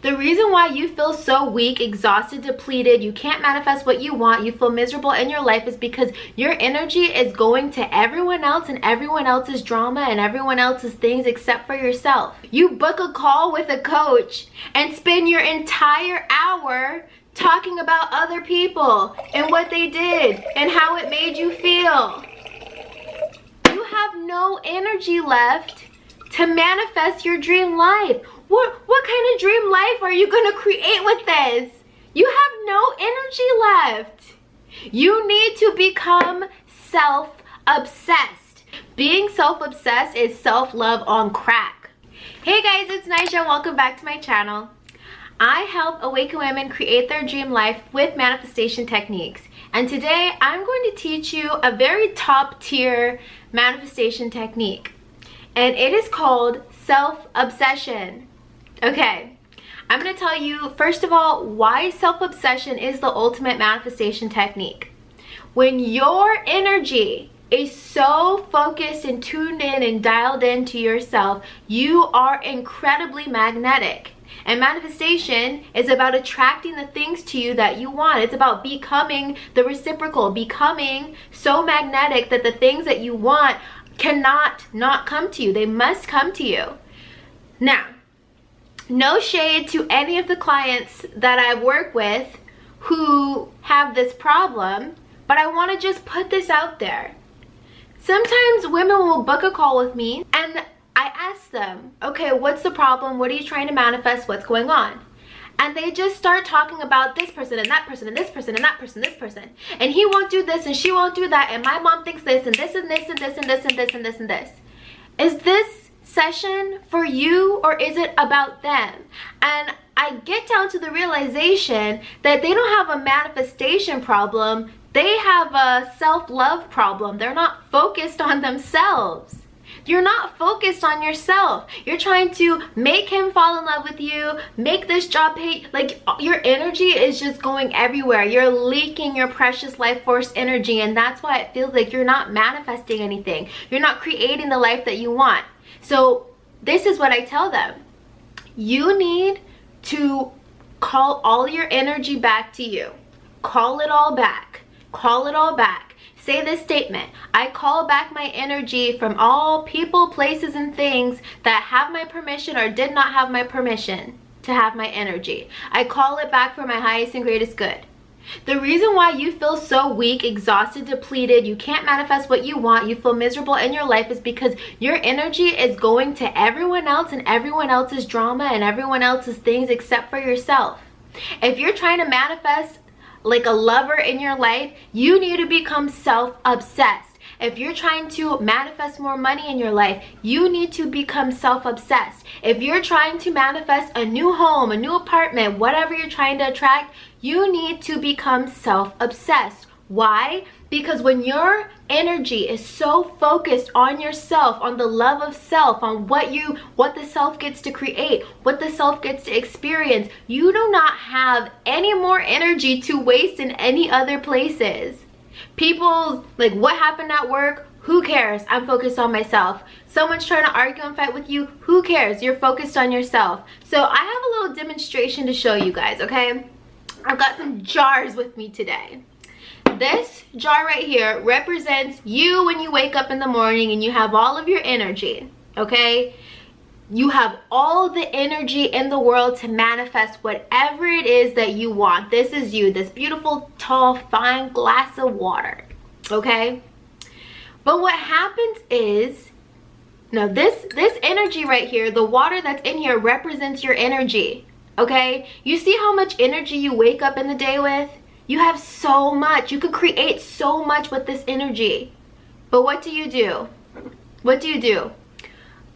The reason why you feel so weak, exhausted, depleted, you can't manifest what you want, you feel miserable in your life is because your energy is going to everyone else and everyone else's drama and everyone else's things except for yourself. You book a call with a coach and spend your entire hour talking about other people and what they did and how it made you feel. You have no energy left to manifest your dream life. What kind of dream life are you going to create with this? You have no energy left. You need to become self-obsessed. Being self-obsessed is self-love on crack. Hey guys, it's Nija. Welcome back to my channel. I help awakened women create their dream life with manifestation techniques. And today I'm going to teach you a very top tier manifestation technique. And it is called self-obsession. Okay, I'm going to tell you first of all why self-obsession is the ultimate manifestation technique. When your energy is so focused and tuned in and dialed into yourself, you are incredibly magnetic. And manifestation is about attracting the things to you that you want. It's about becoming the reciprocal, becoming so magnetic that the things that you want cannot not come to you. They must come to you. Now, no shade to any of the clients that I work with who have this problem, but I want to just put this out there. Sometimes women will book a call with me and I ask them, okay, what's the problem? What are you trying to manifest? What's going on? And they just start talking about this person and that person and this person and that person, this person. And he won't do this and she won't do that. And my mom thinks this and this and this and this and this and this and this and this. Is this session for you or is it about them? And I get down to the realization that they don't have a manifestation problem. They have a self-love problem. They're not focused on themselves. You're not focused on yourself. You're trying to make him fall in love with you, make this job pay. Like, your energy is just going everywhere. You're leaking your precious life force energy, and that's why it feels like you're not manifesting anything. You're not creating the life that you want. So this is what I tell them. You need to call all your energy back to you. Call it all back. Call it all back. Say this statement: I call back my energy from all people, places, and things that have my permission or did not have my permission to have my energy. I call it back for my highest and greatest good. The reason why you feel so weak, exhausted, depleted, you can't manifest what you want, you feel miserable in your life is because your energy is going to everyone else and everyone else's drama and everyone else's things except for yourself. If you're trying to manifest like a lover in your life, you need to become self-obsessed. If you're trying to manifest more money in your life, you need to become self-obsessed. If you're trying to manifest a new home, a new apartment, whatever you're trying to attract, you need to become self-obsessed. Why? Because when your energy is so focused on yourself, on the love of self, on what the self gets to create, what the self gets to experience, you do not have any more energy to waste in any other places. People, like, what happened at work? Who cares? I'm focused on myself. Someone's trying to argue and fight with you. Who cares? You're focused on yourself. So I have a little demonstration to show you guys, okay? I've got some jars with me today. This jar right here represents you when you wake up in the morning and you have all of your energy, okay? You have all the energy in the world to manifest whatever it is that you want. This is you, this beautiful, tall, fine glass of water, okay? But what happens is, now this energy right here, the water that's in here represents your energy, okay? You see how much energy you wake up in the day with? You have so much. You could create so much with this energy. But what do? What do you do?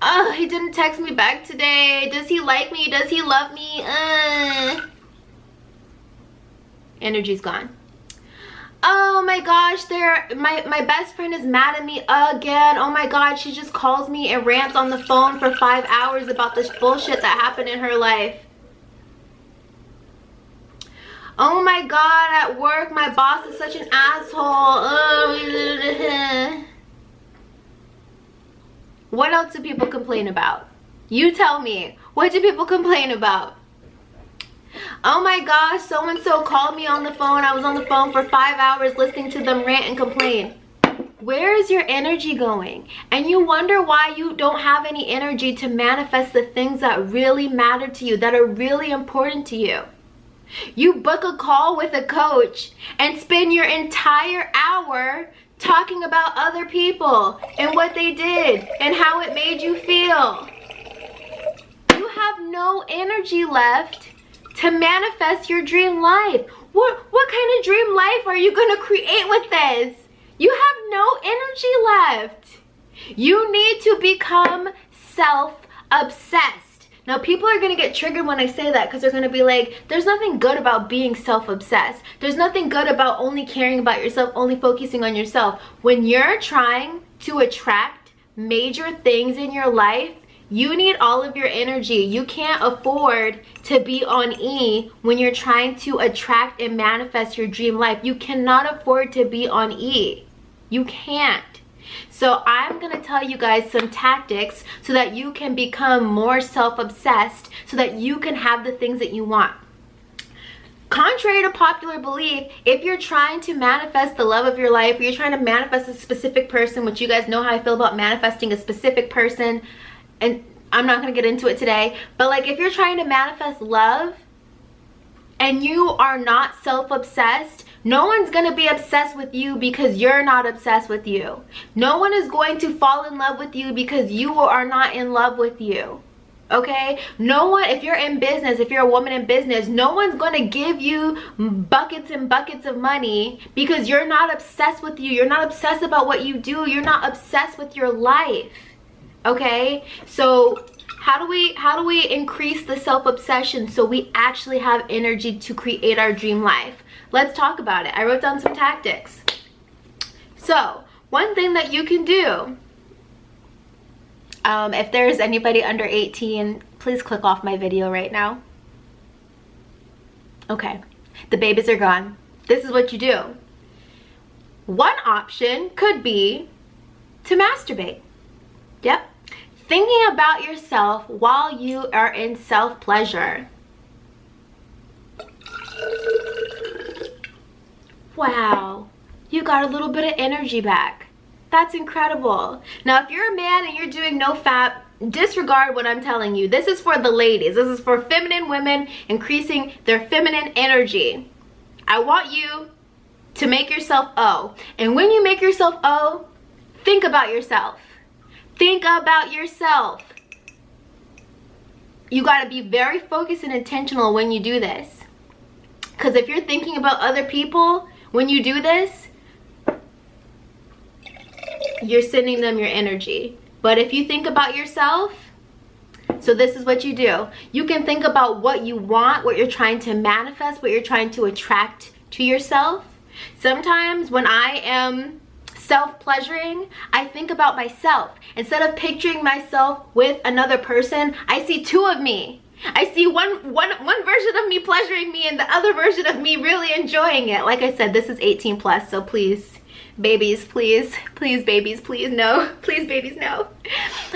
Oh, he didn't text me back today. Does he like me? Does he love me? Energy's gone. Oh my gosh, my best friend is mad at me again. Oh my god, she just calls me and rants on the phone for 5 hours about this bullshit that happened in her life. Oh my god, at work, my boss is such an asshole. What else do people complain about? You tell me. What do people complain about? Oh my gosh, so-and-so called me on the phone. I was on the phone for 5 hours listening to them rant and complain. Where is your energy going? And you wonder why you don't have any energy to manifest the things that really matter to you, that are really important to you. You book a call with a coach and spend your entire hour talking about other people and what they did and how it made you feel. You have no energy left to manifest your dream life. What kind of dream life are you going to create with this? You have no energy left. You need to become self-obsessed. Now, people are going to get triggered when I say that because they're going to be like, there's nothing good about being self-obsessed. There's nothing good about only caring about yourself, only focusing on yourself. When you're trying to attract major things in your life, you need all of your energy. You can't afford to be on E when you're trying to attract and manifest your dream life. You cannot afford to be on E. You can't. So I'm going to tell you guys some tactics so that you can become more self-obsessed, so that you can have the things that you want. Contrary to popular belief, if you're trying to manifest the love of your life, or you're trying to manifest a specific person, which you guys know how I feel about manifesting a specific person, and I'm not going to get into it today, but like if you're trying to manifest love and you are not self-obsessed, no one's going to be obsessed with you because you're not obsessed with you. No one is going to fall in love with you because you are not in love with you. Okay? No one, if you're in business, if you're a woman in business, no one's going to give you buckets and buckets of money because you're not obsessed with you. You're not obsessed about what you do. You're not obsessed with your life. Okay? So how do we increase the self-obsession so we actually have energy to create our dream life? Let's talk about it. I wrote down some tactics. So, one thing that you can do, if there's anybody under 18, please click off my video right now. Okay, the babies are gone. This is what you do. One option could be to masturbate. Yep. Thinking about yourself while you are in self-pleasure. Wow, you got a little bit of energy back. That's incredible. Now, if you're a man and you're doing no fap, disregard what I'm telling you. This is for the ladies. This is for feminine women increasing their feminine energy. I want you to make yourself O. And when you make yourself O, think about yourself. Think about yourself. You got to be very focused and intentional when you do this. Because if you're thinking about other people, when you do this, you're sending them your energy. But if you think about yourself, so this is what you do. You can think about what you want, what you're trying to manifest, what you're trying to attract to yourself. Sometimes when I am self-pleasuring, I think about myself. Instead of picturing myself with another person, I see two of me. I see one version of me pleasuring me and the other version of me really enjoying it. Like I said, this is 18 plus, so please, babies, please babies, please no. Please babies, no.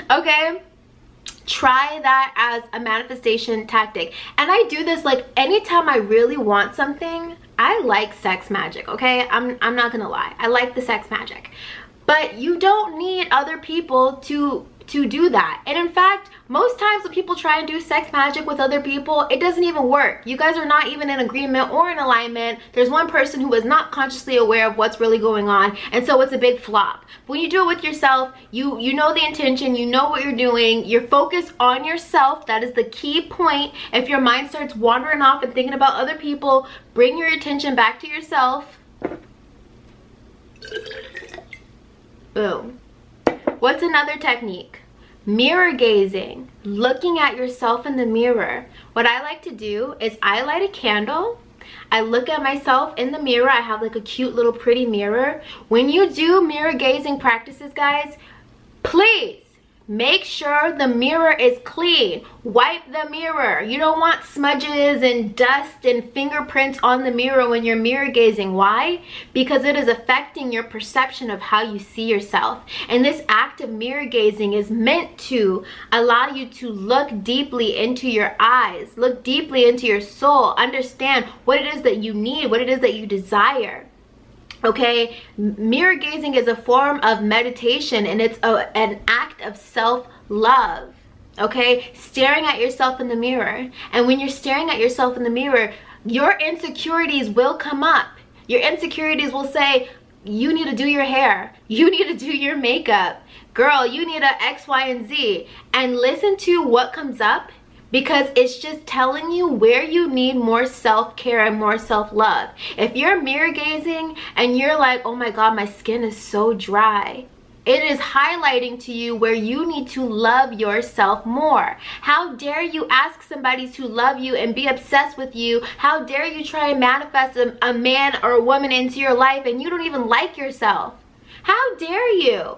Okay? Try that as a manifestation tactic. And I do this like anytime I really want something. I like sex magic, okay? I'm not gonna lie. I like the sex magic. But you don't need other people to do that. And in fact, most times when people try and do sex magic with other people, it doesn't even work. You guys are not even in agreement or in alignment. There's one person who is not consciously aware of what's really going on, and so it's a big flop. When you do it with yourself, you know the intention, you know what you're doing, you're focused on yourself. That is the key point. If your mind starts wandering off and thinking about other people, bring your attention back to yourself. Boom. What's another technique? Mirror gazing, looking at yourself in the mirror. What I like to do is I light a candle. I look at myself in the mirror. I have like a cute little pretty mirror. When you do mirror gazing practices, guys, please Make sure the mirror is clean. Wipe the mirror. You don't want smudges and dust and fingerprints on the mirror when you're mirror gazing. Why? Because it is affecting your perception of how you see yourself. And this act of mirror gazing is meant to allow you to look deeply into your eyes, look deeply into your soul, understand what it is that you need, what it is that you desire. Okay, mirror gazing is a form of meditation, and it's an act of self-love. Okay, staring at yourself in the mirror. And when you're staring at yourself in the mirror, your insecurities will come up. Your insecurities will say, you need to do your hair, you need to do your makeup, girl, you need a X, Y, and Z. And listen to what comes up, because it's just telling you where you need more self-care and more self-love. If you're mirror gazing and you're like, oh my God, my skin is so dry, it is highlighting to you where you need to love yourself more. How dare you ask somebody to love you and be obsessed with you? How dare you try and manifest a man or a woman into your life and you don't even like yourself? How dare you?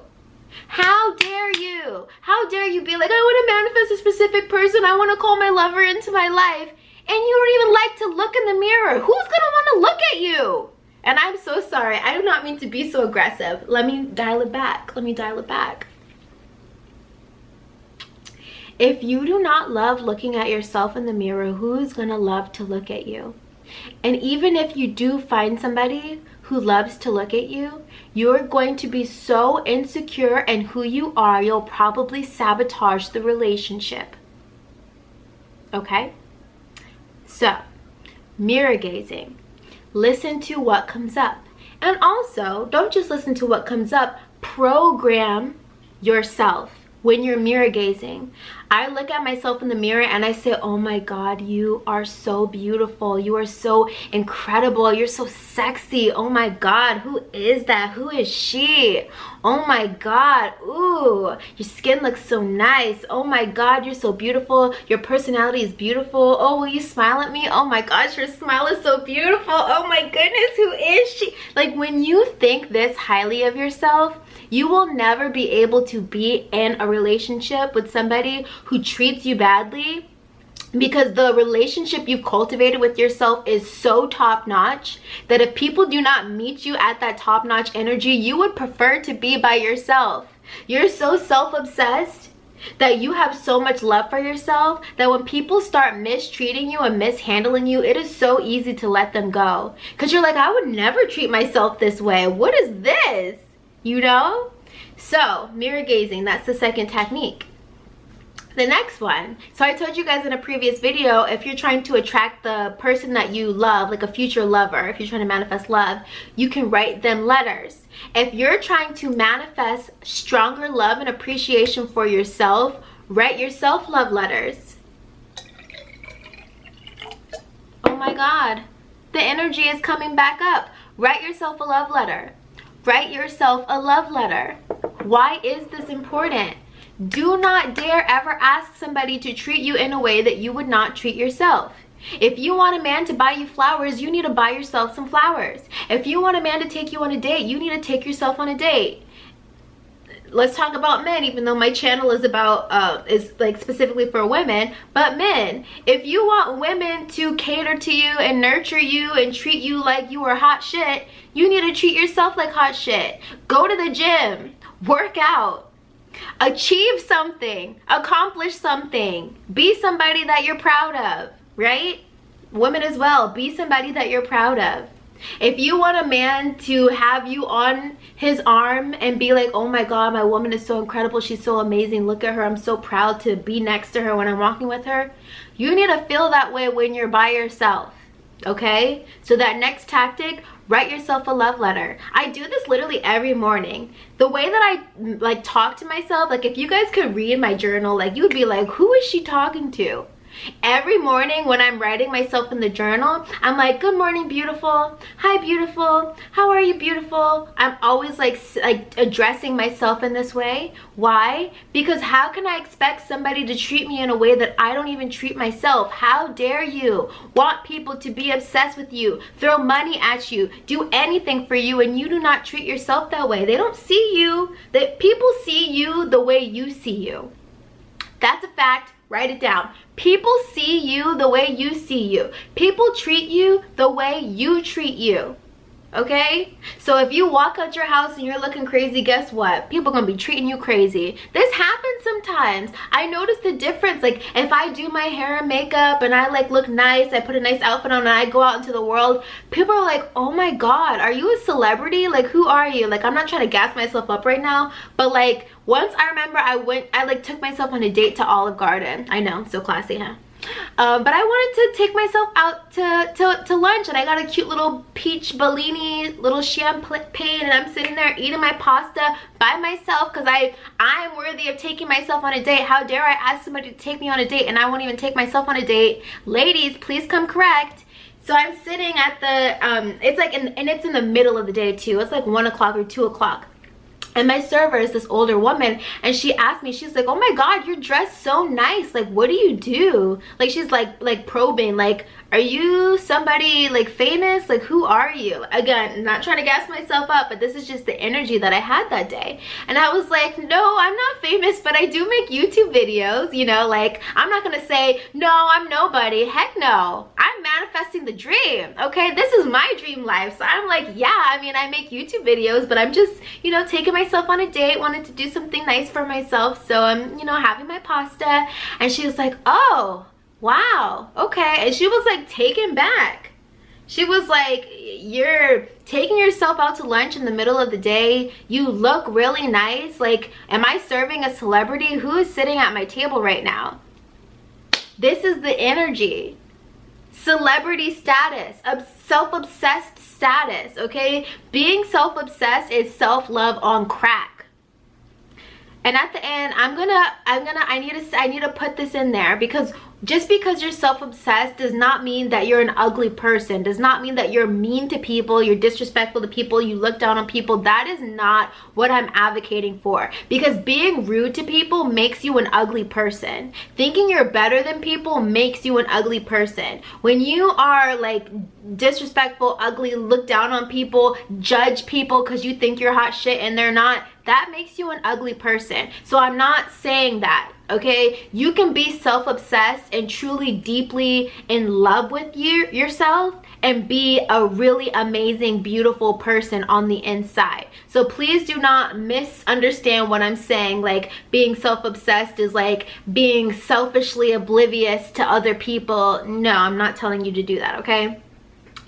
How dare you? How dare you be like, I want to manifest a specific person, I want to call my lover into my life, and you don't even like to look in the mirror? Who's gonna want to look at you? And I'm so sorry, I do not mean to be so aggressive. Let me dial it back. Let me dial it back. If you do not love looking at yourself in the mirror, who's gonna love to look at you? And even if you do find somebody who loves to look at you, you're going to be so insecure in who you are, you'll probably sabotage the relationship. Okay? So, mirror gazing. Listen to what comes up. And also, don't just listen to what comes up, program yourself. When you're mirror gazing, I look at myself in the mirror and I say, oh my God, you are so beautiful. You are so incredible. You're so sexy. Oh my God, who is that? Who is she? Oh my God, ooh, your skin looks so nice. Oh my God, you're so beautiful. Your personality is beautiful. Oh, will you smile at me? Oh my gosh, your smile is so beautiful. Oh my goodness, who is she? Like, when you think this highly of yourself, you will never be able to be in a relationship with somebody who treats you badly, because the relationship you've cultivated with yourself is so top-notch that if people do not meet you at that top-notch energy, you would prefer to be by yourself. You're so self-obsessed that you have so much love for yourself that when people start mistreating you and mishandling you, it is so easy to let them go. Because you're like, I would never treat myself this way. What is this? You know? So, mirror gazing, that's the second technique. The next one, so I told you guys in a previous video, if you're trying to attract the person that you love, like a future lover, if you're trying to manifest love, you can write them letters. If you're trying to manifest stronger love and appreciation for yourself, write yourself love letters. Oh my God, the energy is coming back up. Write yourself a love letter. Write yourself a love letter. Why is this important? Do not dare ever ask somebody to treat you in a way that you would not treat yourself. If you want a man to buy you flowers, you need to buy yourself some flowers. If you want a man to take you on a date, you need to take yourself on a date. Let's talk about men, even though my channel is about is like specifically for women. But men, if you want women to cater to you and nurture you and treat you like you are hot shit, you need to treat yourself like hot shit. Go to the gym, work out, achieve something, accomplish something, be somebody that you're proud of, right? Women as well, be somebody that you're proud of. If you want a man to have you on his arm and be like, oh my God, my woman is so incredible, she's so amazing, look at her, I'm so proud to be next to her when I'm walking with her, you need to feel that way when you're by yourself, okay? So that next tactic, write yourself a love letter. I do this literally every morning. The way that I like talk to myself, like if you guys could read my journal, like you would be like, who is she talking to? Every morning when I'm writing myself in the journal, I'm like, good morning, beautiful. Hi, beautiful. How are you, beautiful? I'm always like addressing myself in this way. Why? Because how can I expect somebody to treat me in a way that I don't even treat myself? How dare you want people to be obsessed with you, throw money at you, do anything for you, and you do not treat yourself that way? They don't see you. People see you the way you see you. That's a fact. Write it down. People see you the way you see you. People treat you the way you treat you. Okay? So if you walk out your house and you're looking crazy, guess what? People are gonna be treating you crazy. This happens sometimes. I notice the difference. Like if I do my hair and makeup and I like look nice, I put a nice outfit on and I go out into the world, people are like, oh my God, are you a celebrity? Like who are you? Like I'm not trying to gas myself up right now, but like once I remember I like took myself on a date to Olive Garden. I know, so classy, huh? But I wanted to take myself out to lunch, and I got a cute little peach Bellini, little champagne, and I'm sitting there eating my pasta by myself because I'm worthy of taking myself on a date. How dare I ask somebody to take me on a date and I won't even take myself on a date? Ladies, please come correct. So I'm sitting at the it's like and it's in the middle of the day too. It's like 1 o'clock or 2 o'clock. And my server is this older woman, and she asked me, she's like, oh my God, you're dressed so nice. Like, what do you do? Like, she's like probing, like, are you somebody like famous? Like, who are you? Again, not trying to gas myself up, but this is just the energy that I had that day. And I was like, no, I'm not famous, but I do make YouTube videos, you know, like, I'm not gonna say, no, I'm nobody. Heck no. I'm manifesting the dream, okay? This is my dream life. So I'm like, yeah, I mean, I make YouTube videos, but I'm just, you know, taking myself on a date, wanted to do something nice for myself. So I'm, you know, having my pasta. And she was like, oh, wow, okay. And she was like taken back. She was like, you're taking yourself out to lunch in the middle of the day. You look really nice. Like, am I serving a celebrity? Who is sitting at my table right now? This is the energy. Celebrity status, self-obsessed status, okay? Being self-obsessed is self-love on crack. And at the end, I need to put this in there, because just because you're self-obsessed does not mean that you're an ugly person, does not mean that you're mean to people, you're disrespectful to people, you look down on people. That is not what I'm advocating for, because being rude to people makes you an ugly person. Thinking you're better than people makes you an ugly person. When you are like disrespectful, ugly, look down on people, judge people because you think you're hot shit and they're not, that makes you an ugly person. So I'm not saying that, okay? You can be self-obsessed and truly deeply in love with yourself and be a really amazing, beautiful person on the inside. So please do not misunderstand what I'm saying. Like, being self-obsessed is like being selfishly oblivious to other people. No, I'm not telling you to do that, okay?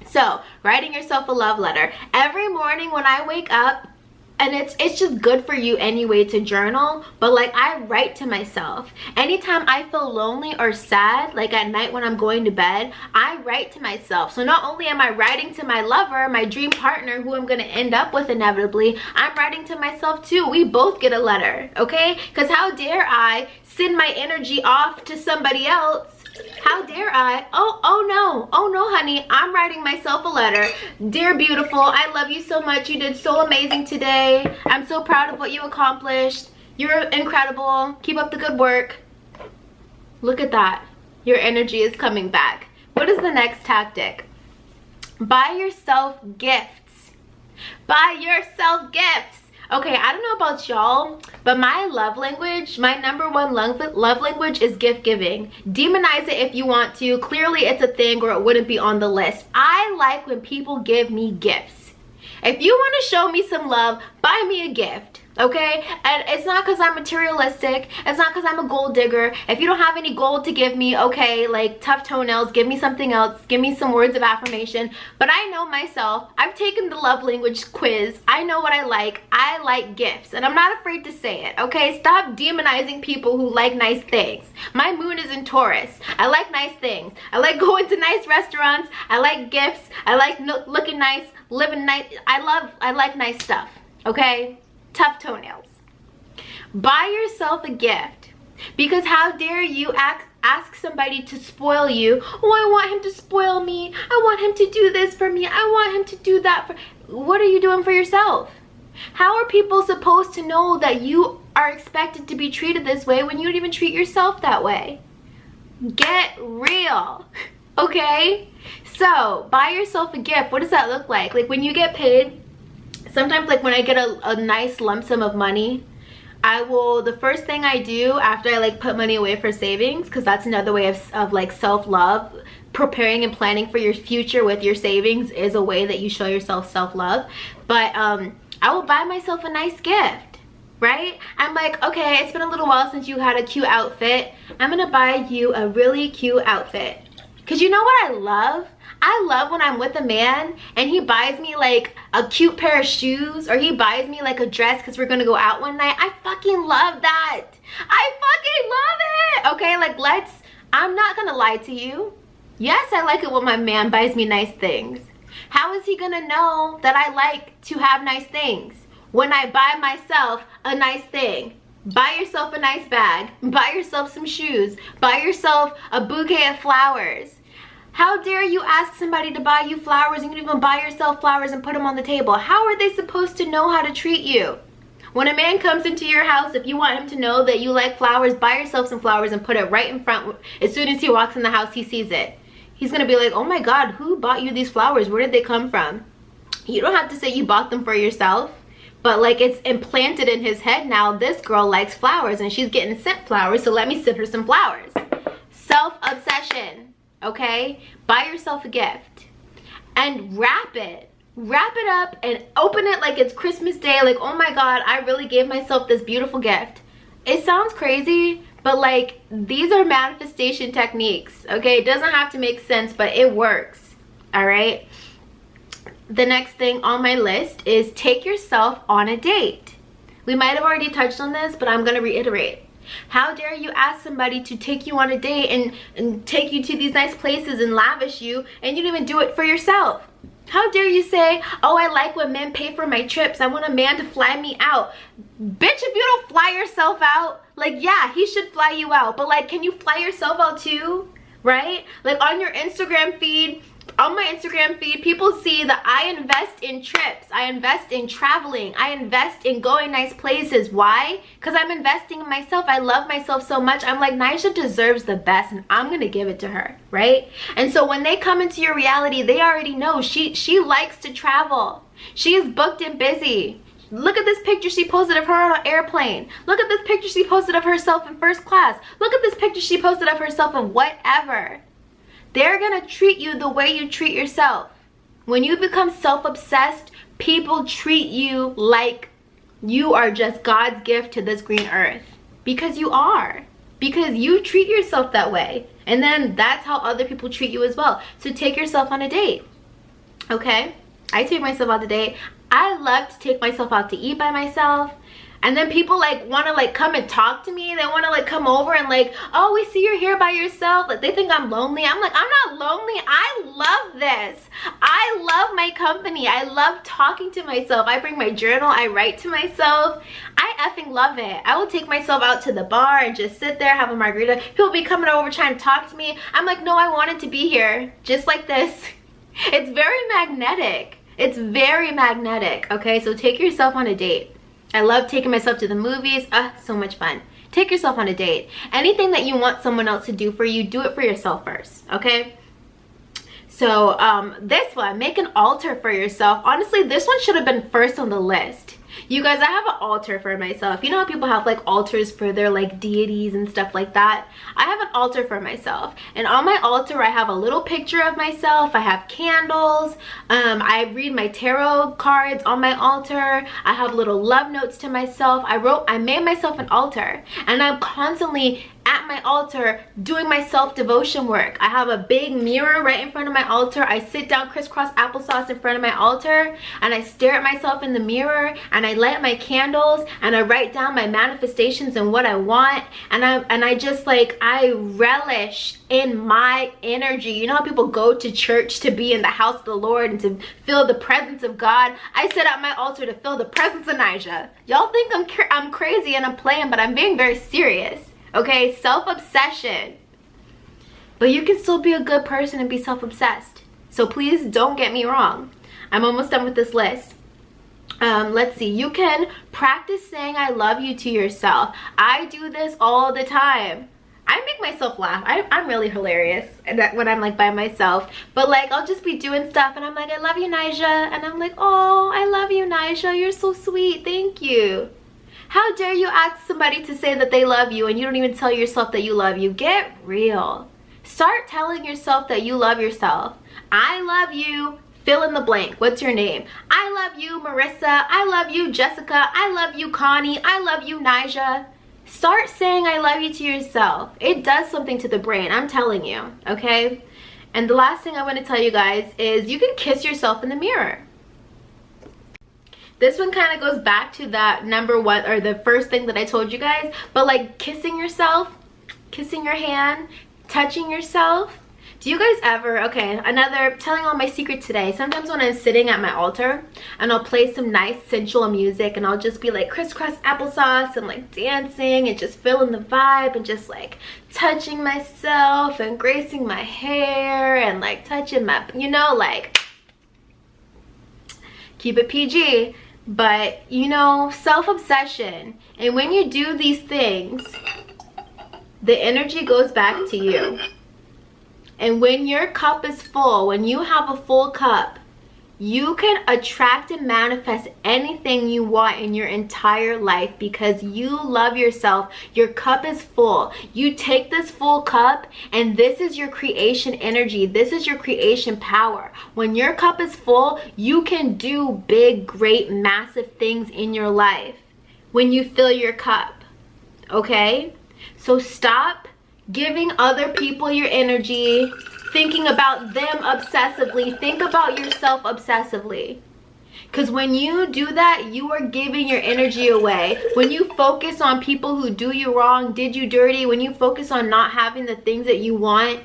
So, writing yourself a love letter. Every morning when I wake up, and it's just good for you anyway to journal, but like I write to myself. Anytime I feel lonely or sad, like at night when I'm going to bed, I write to myself. So not only am I writing to my lover, my dream partner, who I'm gonna end up with inevitably, I'm writing to myself too. We both get a letter, okay? Because how dare I send my energy off to somebody else? How dare I? Oh no, honey, I'm writing myself a letter. Dear beautiful, I love you so much. You did so amazing today. I'm so proud of what you accomplished. You're incredible. Keep up the good work. Look at that. Your energy is coming back. What is the next tactic? Buy yourself gifts. Buy yourself gifts. Okay, I don't know about y'all, but my love language, my #1 love language is gift giving. Demonize it if you want to. Clearly it's a thing or it wouldn't be on the list. I like when people give me gifts. If you want to show me some love, buy me a gift. Okay? And it's not because I'm materialistic. It's not because I'm a gold digger. If you don't have any gold to give me, okay, like tough toenails, give me something else. Give me some words of affirmation. But I know myself. I've taken the love language quiz. I know what I like. I like gifts. And I'm not afraid to say it, okay? Stop demonizing people who like nice things. My moon is in Taurus. I like nice things. I like going to nice restaurants. I like gifts. I like looking nice, living nice. I like nice stuff, okay? Tough toenails. Buy yourself a gift, because how dare you ask somebody to spoil you. Oh, I want him to spoil me. I want him to do this for me. I want him to do that for... What are you doing for yourself? How are people supposed to know that you are expected to be treated this way when you don't even treat yourself that way? Get real, okay? So, buy yourself a gift. What does that look like? Like when you get paid, sometimes like when I get a nice lump sum of money, the first thing I do after I like put money away for savings, because that's another way of like self-love, preparing and planning for your future with your savings is a way that you show yourself self-love. But I will buy myself a nice gift, right? I'm like, okay, it's been a little while since you had a cute outfit. I'm gonna buy you a really cute outfit. Because you know what I love? I love when I'm with a man and he buys me like a cute pair of shoes, or he buys me like a dress because we're gonna go out one night. I fucking love that. I fucking love it. Okay, like I'm not gonna lie to you. Yes, I like it when my man buys me nice things. How is he gonna know that I like to have nice things when I buy myself a nice thing? Buy yourself a nice bag, buy yourself some shoes, buy yourself a bouquet of flowers. How dare you ask somebody to buy you flowers and you don't even buy yourself flowers and put them on the table? How are they supposed to know how to treat you? When a man comes into your house, if you want him to know that you like flowers, buy yourself some flowers and put it right in front. As soon as he walks in the house, he sees it. He's gonna be like, oh my God, who bought you these flowers? Where did they come from? You don't have to say you bought them for yourself, but like it's implanted in his head now, this girl likes flowers and she's getting sent flowers, so let me send her some flowers. Self-obsession, okay? Buy yourself a gift and wrap it up and open it like it's Christmas Day, like, oh my God, I really gave myself this beautiful gift. It sounds crazy, but like these are manifestation techniques, okay? It doesn't have to make sense, but it works, all right? The next thing on my list is take yourself on a date. We might have already touched on this, but I'm gonna reiterate. How dare you ask somebody to take you on a date and take you to these nice places and lavish you, and you don't even do it for yourself? How dare you say, oh, I like when men pay for my trips. I want a man to fly me out. Bitch, if you don't fly yourself out, like, yeah, he should fly you out. But, like, can you fly yourself out too? Right? Like, on your Instagram feed, on my Instagram feed, people see that I invest in trips. I invest in traveling. I invest in going nice places. Why? Because I'm investing in myself. I love myself so much. I'm like, Nija deserves the best and I'm going to give it to her, right? And so when they come into your reality, they already know she likes to travel. She is booked and busy. Look at this picture she posted of her on an airplane. Look at this picture she posted of herself in first class. Look at this picture she posted of herself in whatever. They're gonna treat you the way you treat yourself. When you become self-obsessed, people treat you like you are just God's gift to this green earth. Because you are. Because you treat yourself that way. And then that's how other people treat you as well. So take yourself on a date. Okay? I take myself on a date. I love to take myself out to eat by myself. And then people like want to like come and talk to me. They want to like come over and like, oh, we see you're here by yourself. Like they think I'm lonely. I'm like, I'm not lonely. I love this. I love my company. I love talking to myself. I bring my journal. I write to myself. I effing love it. I will take myself out to the bar and just sit there, have a margarita. People be coming over trying to talk to me. I'm like, no, I wanted to be here. Just like this. It's very magnetic. It's very magnetic. Okay, so take yourself on a date. I love taking myself to the movies. So much fun. Take yourself on a date. Anything that you want someone else to do for you, do it for yourself first, okay? So this one, make an altar for yourself. Honestly, this one should have been first on the list. You guys, I have an altar for myself. You know how people have like altars for their like deities and stuff like that? I have an altar for myself. And on my altar, I have a little picture of myself. I have candles. I read my tarot cards on my altar. I have little love notes to myself. I made myself an altar. And I'm constantly at my altar doing my self-devotion work. I have a big mirror right in front of my altar. I sit down crisscross applesauce in front of my altar and I stare at myself in the mirror and I light my candles and I write down my manifestations and what I want, and I just like, I relish in my energy. You know how people go to church to be in the house of the Lord and to feel the presence of God? I sit at my altar to feel the presence of Nija. Y'all think I'm crazy and I'm playing, but I'm being very serious. Okay, self-obsession. But you can still be a good person and be self-obsessed. So please don't get me wrong. I'm almost done with this list. Let's see. You can practice saying I love you to yourself. I do this all the time. I make myself laugh. I'm really hilarious when I'm like by myself. But like I'll just be doing stuff and I'm like, I love you, Nija. And I'm like, oh, I love you, Nija. You're so sweet. Thank you. How dare you ask somebody to say that they love you and you don't even tell yourself that you love you? Get real. Start telling yourself that you love yourself. I love you. Fill in the blank. What's your name? I love you, Marissa. I love you, Jessica. I love you, Connie. I love you, Nija. Start saying I love you to yourself. It does something to the brain. I'm telling you. Okay? And the last thing I want to tell you guys is you can kiss yourself in the mirror. This one kind of goes back to that number one or the first thing that I told you guys. But like kissing yourself, kissing your hand, touching yourself. Do you guys ever, okay, telling all my secrets today. Sometimes when I'm sitting at my altar and I'll play some nice sensual music and I'll just be like crisscross applesauce and like dancing and just feeling the vibe and just like touching myself and gracing my hair and like touching my, you know, like keep it PG. But you know, self-obsession. And when you do these things, the energy goes back to you. And when your cup is full, when you have a full cup, you can attract and manifest anything you want in your entire life because you love yourself. Your cup is full. You take this full cup and this is your creation energy. This is your creation power. When your cup is full, you can do big, great, massive things in your life when you fill your cup. Okay? So stop giving other people your energy, thinking about them obsessively. Think about yourself obsessively. Because when you do that, you are giving your energy away. When you focus on people who do you wrong, did you dirty, when you focus on not having the things that you want,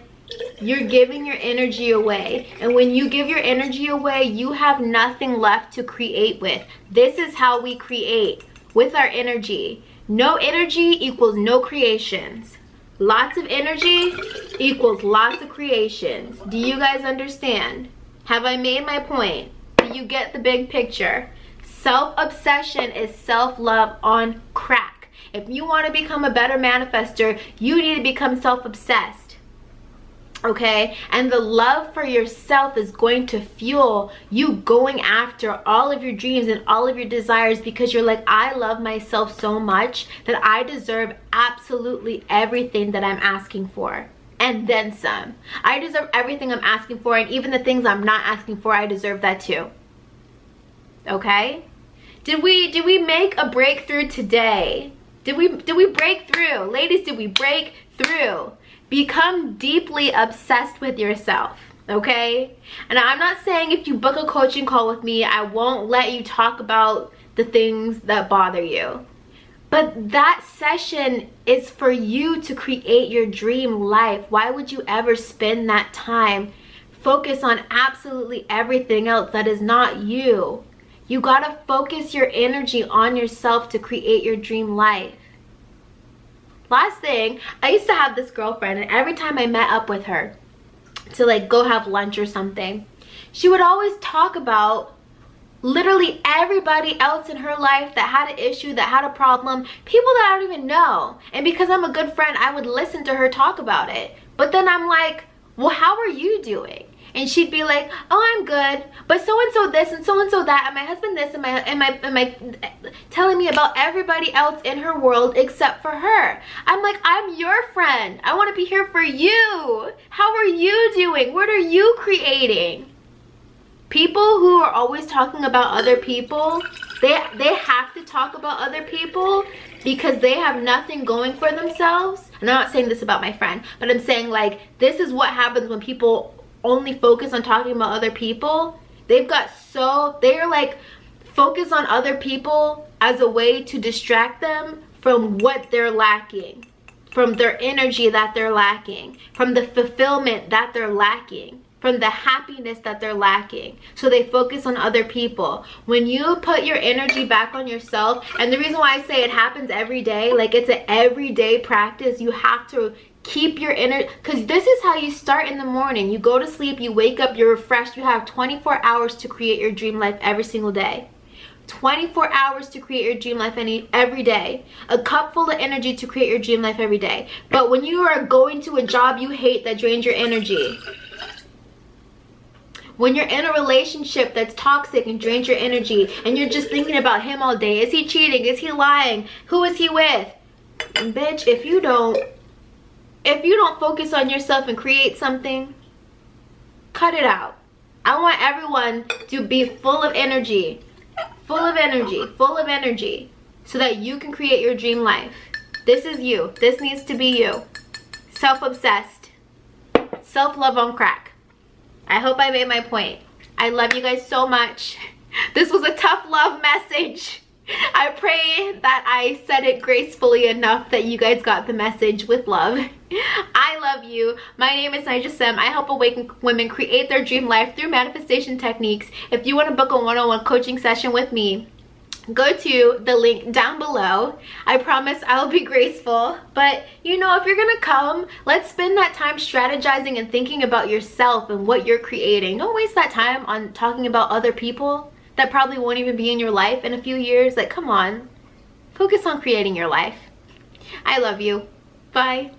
you're giving your energy away. And when you give your energy away, you have nothing left to create with. This is how we create, with our energy. No energy equals no creations. Lots of energy equals lots of creations. Do you guys understand? Have I made my point? Do you get the big picture? Self-obsession is self-love on crack. If you want to become a better manifester, you need to become self-obsessed. Okay? And the love for yourself is going to fuel you going after all of your dreams and all of your desires because you're like, I love myself so much that I deserve absolutely everything that I'm asking for. And then some. I deserve everything I'm asking for, and even the things I'm not asking for, I deserve that too. Okay? Did we make a breakthrough today? Did we break through? Ladies, did we break through? Become deeply obsessed with yourself, okay? And I'm not saying if you book a coaching call with me, I won't let you talk about the things that bother you. But that session is for you to create your dream life. Why would you ever spend that time focus on absolutely everything else that is not you? You gotta focus your energy on yourself to create your dream life. Last thing, I used to have this girlfriend, and every time I met up with her to like go have lunch or something, she would always talk about literally everybody else in her life that had an issue, that had a problem, people that I don't even know. And because I'm a good friend, I would listen to her talk about it. But then I'm like, well, how are you doing? And she'd be like, oh, I'm good, but so-and-so this and so-and-so that, and my husband this, and my telling me about everybody else in her world except for her. I'm like, I'm your friend. I want to be here for you. How are you doing? What are you creating? People who are always talking about other people, they have to talk about other people because they have nothing going for themselves. And I'm not saying this about my friend, but I'm saying like, this is what happens when people only focus on talking about other people. They're like focus on other people as a way to distract them from what they're lacking, from their energy that they're lacking, from the fulfillment that they're lacking, from the happiness that they're lacking. So they focus on other people. When you put your energy back on yourself, and the reason why I say it happens every day, like it's an everyday practice, you have to Keep your inner, because this is how you start in the morning. You go to sleep, you wake up, you're refreshed. You have 24 hours to create your dream life every single day. 24 hours to create your dream life every day. A cup full of energy to create your dream life every day. But when you are going to a job you hate that drains your energy, when you're in a relationship that's toxic and drains your energy, and you're just thinking about him all day, is he cheating, is he lying, who is he with? Bitch, if you don't focus on yourself and create something, cut it out. I want everyone to be full of energy, full of energy, full of energy, so that you can create your dream life. This is you. This needs to be you. Self-obsessed. Self-love on crack. I hope I made my point. I love you guys so much. This was a tough love message. I pray that I said it gracefully enough that you guys got the message with love. I love you. My name is Nija Sym. I help awaken women create their dream life through manifestation techniques. If you want to book a one-on-one coaching session with me, go to the link down below. I promise I'll be graceful. But you know, if you're gonna come, let's spend that time strategizing and thinking about yourself and what you're creating. Don't waste that time on talking about other people that probably won't even be in your life in a few years. Like, come on, focus on creating your life. I love you. Bye.